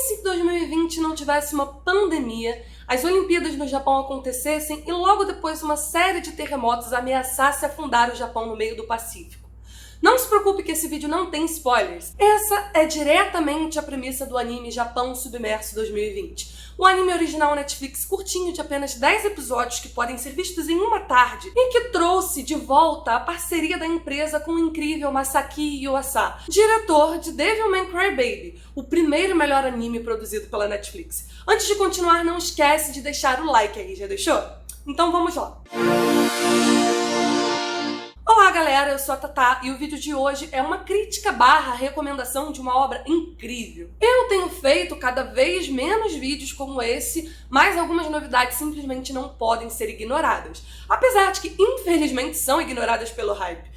se 2020 não tivesse uma pandemia, as Olimpíadas no Japão acontecessem e logo depois uma série de terremotos ameaçasse afundar o Japão no meio do Pacífico? Não se preocupe que esse vídeo não tem spoilers. Essa é diretamente a premissa do anime Japão Submerso 2020. Um anime original Netflix curtinho de apenas 10 episódios que podem ser vistos em uma tarde e que trouxe de volta a parceria da empresa com o incrível Masaki Yuasa, diretor de Devilman Crybaby, o primeiro e melhor anime produzido pela Netflix. Antes de continuar, não esquece de deixar o like aí, já deixou? Então vamos lá! Olá galera, eu sou a Tatá e o vídeo de hoje é uma crítica / recomendação de uma obra incrível. Eu tenho feito cada vez menos vídeos como esse, mas algumas novidades simplesmente não podem ser ignoradas. Apesar de que infelizmente são ignoradas pelo hype.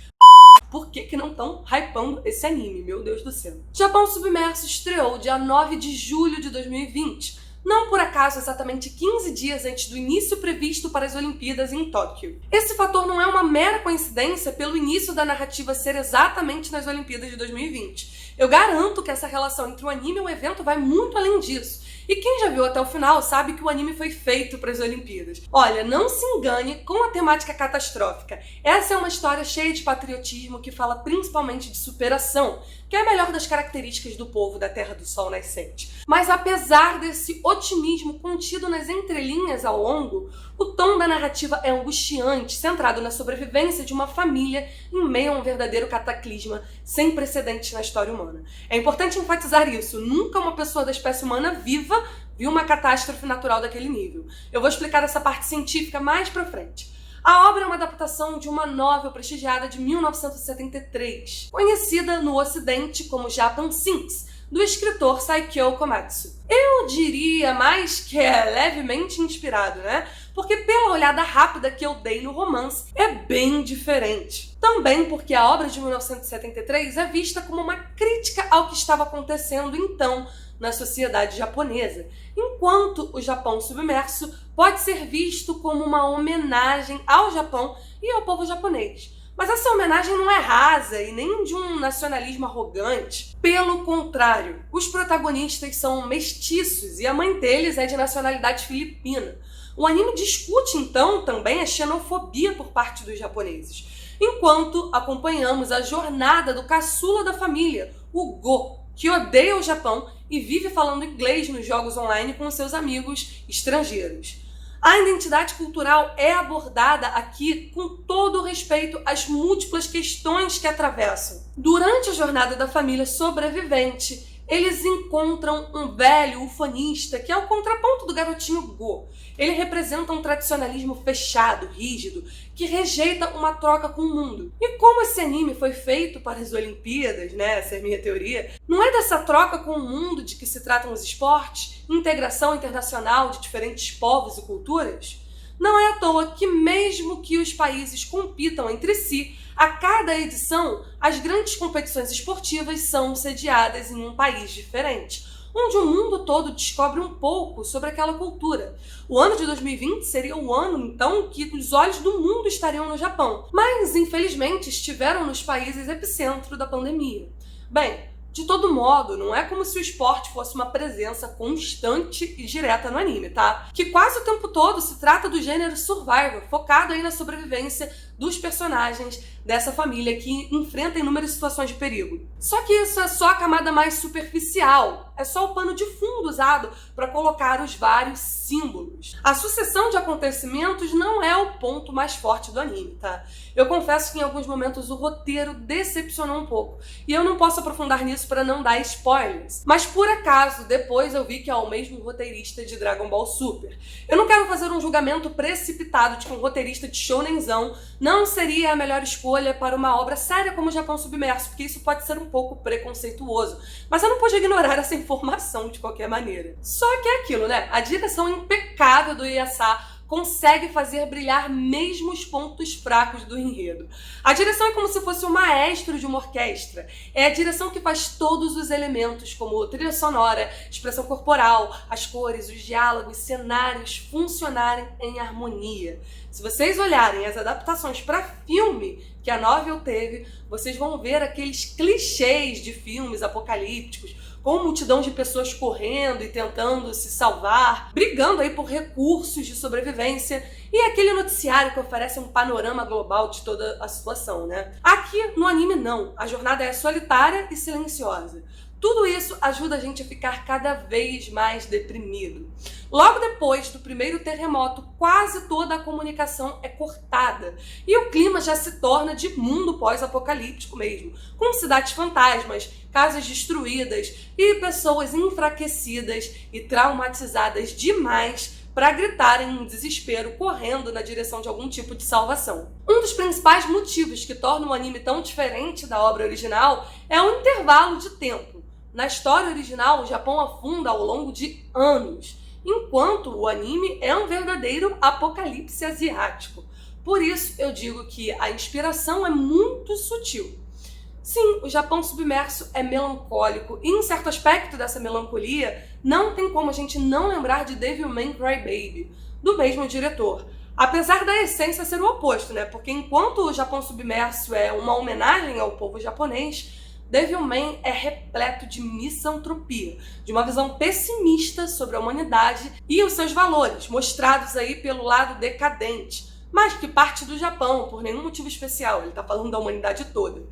Por que não estão hypando esse anime? Meu Deus do céu. Japão Submerso estreou dia 9 de julho de 2020. Não por acaso exatamente 15 dias antes do início previsto para as Olimpíadas em Tóquio. Esse fator não é uma mera coincidência pelo início da narrativa ser exatamente nas Olimpíadas de 2020. Eu garanto que essa relação entre o anime e o evento vai muito além disso. E quem já viu até o final sabe que o anime foi feito para as Olimpíadas. Olha, não se engane com a temática catastrófica. Essa é uma história cheia de patriotismo que fala principalmente de superação, que é a melhor das características do povo da Terra do Sol Nascente. Mas apesar desse otimismo contido nas entrelinhas ao longo, o tom da narrativa é angustiante, centrado na sobrevivência de uma família em meio a um verdadeiro cataclisma sem precedentes na história humana. É importante enfatizar isso, nunca uma pessoa da espécie humana viva viu uma catástrofe natural daquele nível. Eu vou explicar essa parte científica mais pra frente. A obra é uma adaptação de uma novel prestigiada de 1973, conhecida no Ocidente como Japan Sinks, do escritor Saikyo Komatsu. Eu diria mais que é levemente inspirado, né? Porque pela olhada rápida que eu dei no romance, é bem diferente. Também porque a obra de 1973 é vista como uma crítica ao que estava acontecendo então na sociedade japonesa, enquanto o Japão Submerso pode ser visto como uma homenagem ao Japão e ao povo japonês. Mas essa homenagem não é rasa e nem de um nacionalismo arrogante. Pelo contrário, os protagonistas são mestiços e a mãe deles é de nacionalidade filipina. O anime discute, então, também a xenofobia por parte dos japoneses, enquanto acompanhamos a jornada do caçula da família, o Go, que odeia o Japão e vive falando inglês nos jogos online com seus amigos estrangeiros. A identidade cultural é abordada aqui com todo o respeito às múltiplas questões que atravessam. Durante a jornada da família sobrevivente, eles encontram um velho ufanista que é o contraponto do garotinho Go. Ele representa um tradicionalismo fechado, rígido, que rejeita uma troca com o mundo. E como esse anime foi feito para as Olimpíadas, né, essa é a minha teoria, não é dessa troca com o mundo de que se tratam os esportes, integração internacional de diferentes povos e culturas? Não é à toa que mesmo que os países compitam entre si, a cada edição, as grandes competições esportivas são sediadas em um país diferente, onde o mundo todo descobre um pouco sobre aquela cultura. O ano de 2020 seria o ano, então, que os olhos do mundo estariam no Japão, mas, infelizmente, estiveram nos países epicentro da pandemia. Bem, de todo modo, não é como se o esporte fosse uma presença constante e direta no anime, tá? Que quase o tempo todo se trata do gênero survival, focado aí na sobrevivência dos personagens dessa família que enfrenta inúmeras situações de perigo. Só que isso é só a camada mais superficial, é só o pano de fundo usado para colocar os vários símbolos. A sucessão de acontecimentos não é o ponto mais forte do anime, tá? Eu confesso que em alguns momentos o roteiro decepcionou um pouco, e eu não posso aprofundar nisso para não dar spoilers. Mas por acaso, depois eu vi que é o mesmo roteirista de Dragon Ball Super. Eu não quero fazer um julgamento precipitado de que um roteirista de shounenzão não seria a melhor escolha para uma obra séria como o Japão Submerso, porque isso pode ser um pouco preconceituoso. Mas eu não pude ignorar essa informação de qualquer maneira. Só que é aquilo, né? A direção impecável do Yuasa consegue fazer brilhar mesmo os pontos fracos do enredo. A direção é como se fosse o maestro de uma orquestra. É a direção que faz todos os elementos, como trilha sonora, expressão corporal, as cores, os diálogos, cenários, funcionarem em harmonia. Se vocês olharem as adaptações para filme que a novel teve, vocês vão ver aqueles clichês de filmes apocalípticos, com multidão de pessoas correndo e tentando se salvar, brigando aí por recursos de sobrevivência, e aquele noticiário que oferece um panorama global de toda a situação, né? Aqui no anime não, a jornada é solitária e silenciosa. Tudo isso ajuda a gente a ficar cada vez mais deprimido. Logo depois do primeiro terremoto, quase toda a comunicação é cortada e o clima já se torna de mundo pós-apocalíptico mesmo, com cidades fantasmas, casas destruídas e pessoas enfraquecidas e traumatizadas demais para gritarem em desespero, correndo na direção de algum tipo de salvação. Um dos principais motivos que torna o anime tão diferente da obra original é o intervalo de tempo. Na história original, o Japão afunda ao longo de anos, enquanto o anime é um verdadeiro apocalipse asiático. Por isso, eu digo que a inspiração é muito sutil. Sim, o Japão submerso é melancólico, e em certo aspecto dessa melancolia, não tem como a gente não lembrar de Devilman Crybaby, do mesmo diretor. Apesar da essência ser o oposto, né? Porque enquanto o Japão submerso é uma homenagem ao povo japonês, Devilman é repleto de misantropia, de uma visão pessimista sobre a humanidade e os seus valores, mostrados aí pelo lado decadente, mas que parte do Japão por nenhum motivo especial, ele tá falando da humanidade toda.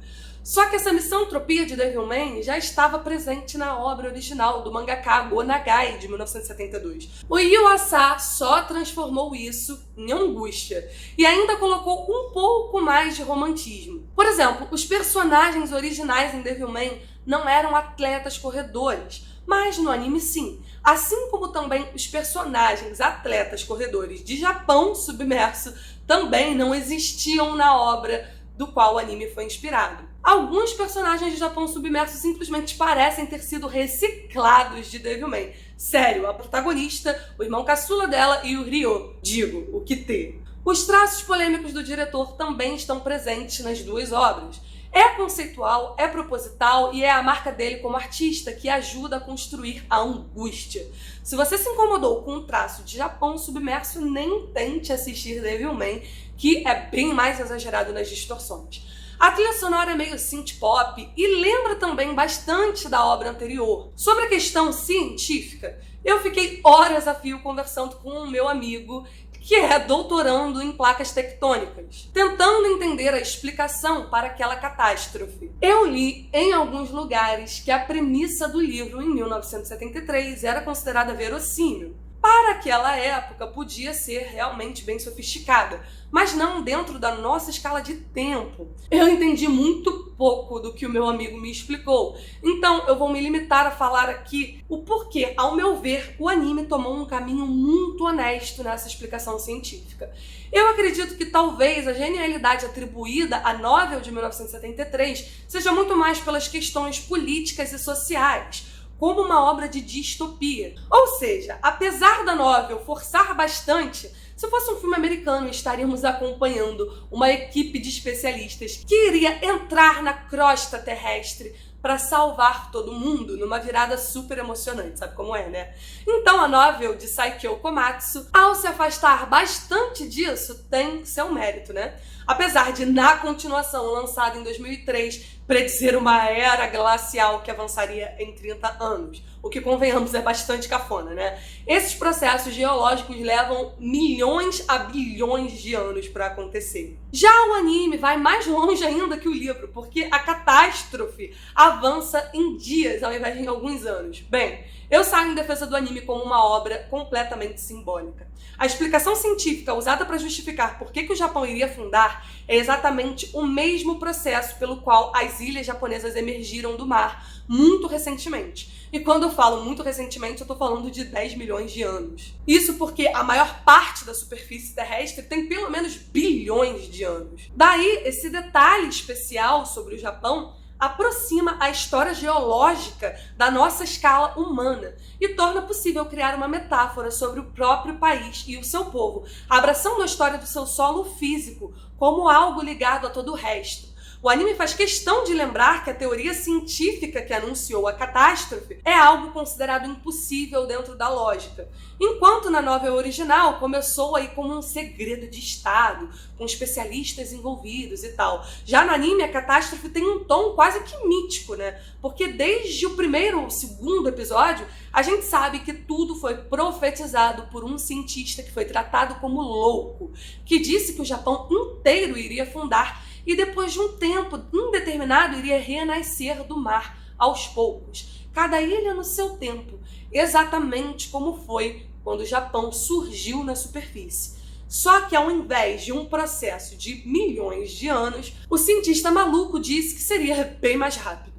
Só que essa misantropia de Devilman já estava presente na obra original do mangaka Go Nagai, de 1972. O Yuasa só transformou isso em angústia e ainda colocou um pouco mais de romantismo. Por exemplo, os personagens originais em Devilman não eram atletas corredores, mas no anime sim. Assim como também os personagens atletas corredores de Japão submerso também não existiam na obra do qual o anime foi inspirado. Alguns personagens de Japão submerso simplesmente parecem ter sido reciclados de Devilman. Sério, a protagonista, o irmão caçula dela e o Ryo, digo, o Kite. Os traços polêmicos do diretor também estão presentes nas duas obras. É conceitual, é proposital e é a marca dele como artista que ajuda a construir a angústia. Se você se incomodou com o traço de Japão submerso, nem tente assistir Devilman, que é bem mais exagerado nas distorções. A trilha sonora é meio synth-pop e lembra também bastante da obra anterior. Sobre a questão científica, eu fiquei horas a fio conversando com o meu amigo, que é doutorando em placas tectônicas, tentando entender a explicação para aquela catástrofe. Eu li em alguns lugares que a premissa do livro, em 1973, era considerada verossímil. Para aquela época, podia ser realmente bem sofisticada, mas não dentro da nossa escala de tempo. Eu entendi muito pouco do que o meu amigo me explicou, então eu vou me limitar a falar aqui o porquê, ao meu ver, o anime tomou um caminho muito honesto nessa explicação científica. Eu acredito que talvez a genialidade atribuída à novel de 1973 seja muito mais pelas questões políticas e sociais, como uma obra de distopia. Ou seja, apesar da novel forçar bastante, se fosse um filme americano, estaríamos acompanhando uma equipe de especialistas que iria entrar na crosta terrestre para salvar todo mundo numa virada super emocionante, sabe como é, né? Então a novel de Saikyo Komatsu, ao se afastar bastante disso, tem seu mérito, né? Apesar de, na continuação, lançada em 2003, predizer uma era glacial que avançaria em 30 anos, o que, convenhamos, é bastante cafona, né? Esses processos geológicos levam milhões a bilhões de anos para acontecer. Já o anime vai mais longe ainda que o livro, porque a catástrofe avança em dias ao invés de em alguns anos. Bem, eu saio em defesa do anime como uma obra completamente simbólica. A explicação científica usada para justificar por que o Japão iria afundar é exatamente o mesmo processo pelo qual as ilhas japonesas emergiram do mar muito recentemente. E quando eu falo muito recentemente, eu tô falando de 10 milhões de anos. Isso porque a maior parte da superfície terrestre tem pelo menos bilhões de anos. Daí, esse detalhe especial sobre o Japão aproxima a história geológica da nossa escala humana e torna possível criar uma metáfora sobre o próprio país e o seu povo, abraçando a história do seu solo físico como algo ligado a todo o resto. O anime faz questão de lembrar que a teoria científica que anunciou a catástrofe é algo considerado impossível dentro da lógica, enquanto na novela original começou aí como um segredo de Estado, com especialistas envolvidos e tal. Já no anime, a catástrofe tem um tom quase que mítico, né? Porque desde o primeiro ou segundo episódio, a gente sabe que tudo foi profetizado por um cientista que foi tratado como louco, que disse que o Japão inteiro iria afundar e depois de um tempo indeterminado iria renascer do mar aos poucos, cada ilha no seu tempo, exatamente como foi quando o Japão surgiu na superfície. Só que ao invés de um processo de milhões de anos, o cientista maluco disse que seria bem mais rápido.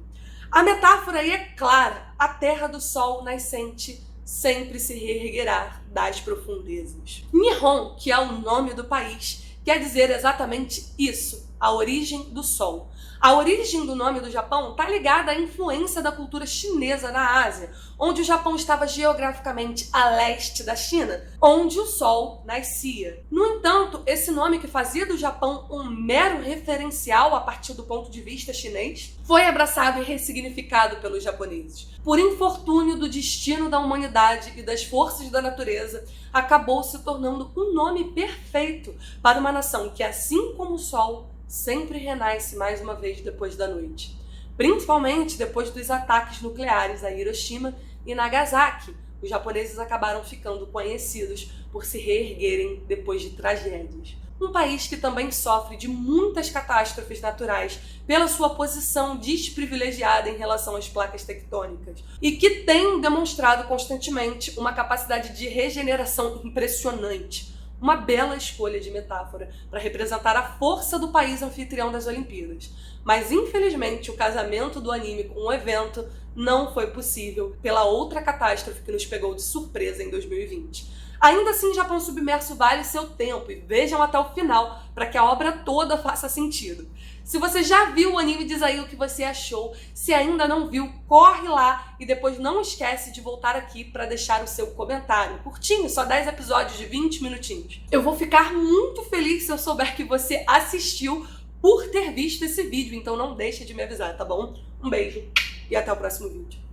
A metáfora aí é clara: a terra do sol nascente sempre se reerguerá das profundezas. Nihon, que é o nome do país, quer dizer exatamente isso, a origem do sol. A origem do nome do Japão está ligada à influência da cultura chinesa na Ásia, onde o Japão estava geograficamente a leste da China, onde o sol nascia. No entanto, esse nome que fazia do Japão um mero referencial a partir do ponto de vista chinês, foi abraçado e ressignificado pelos japoneses. Por infortúnio do destino da humanidade e das forças da natureza, acabou se tornando um nome perfeito para uma nação que, assim como o sol, sempre renasce mais uma vez depois da noite. Principalmente depois dos ataques nucleares a Hiroshima e Nagasaki, os japoneses acabaram ficando conhecidos por se reerguerem depois de tragédias. Um país que também sofre de muitas catástrofes naturais pela sua posição desprivilegiada em relação às placas tectônicas e que tem demonstrado constantemente uma capacidade de regeneração impressionante. Uma bela escolha de metáfora para representar a força do país anfitrião das Olimpíadas. Mas, infelizmente, o casamento do anime com o evento não foi possível pela outra catástrofe que nos pegou de surpresa em 2020. Ainda assim, Japão Submerso vale seu tempo e vejam até o final para que a obra toda faça sentido. Se você já viu o anime, diz aí o que você achou. Se ainda não viu, corre lá e depois não esquece de voltar aqui para deixar o seu comentário. Curtinho, só 10 episódios de 20 minutinhos. Eu vou ficar muito feliz se eu souber que você assistiu por ter visto esse vídeo, então não deixa de me avisar, tá bom? Um beijo e até o próximo vídeo.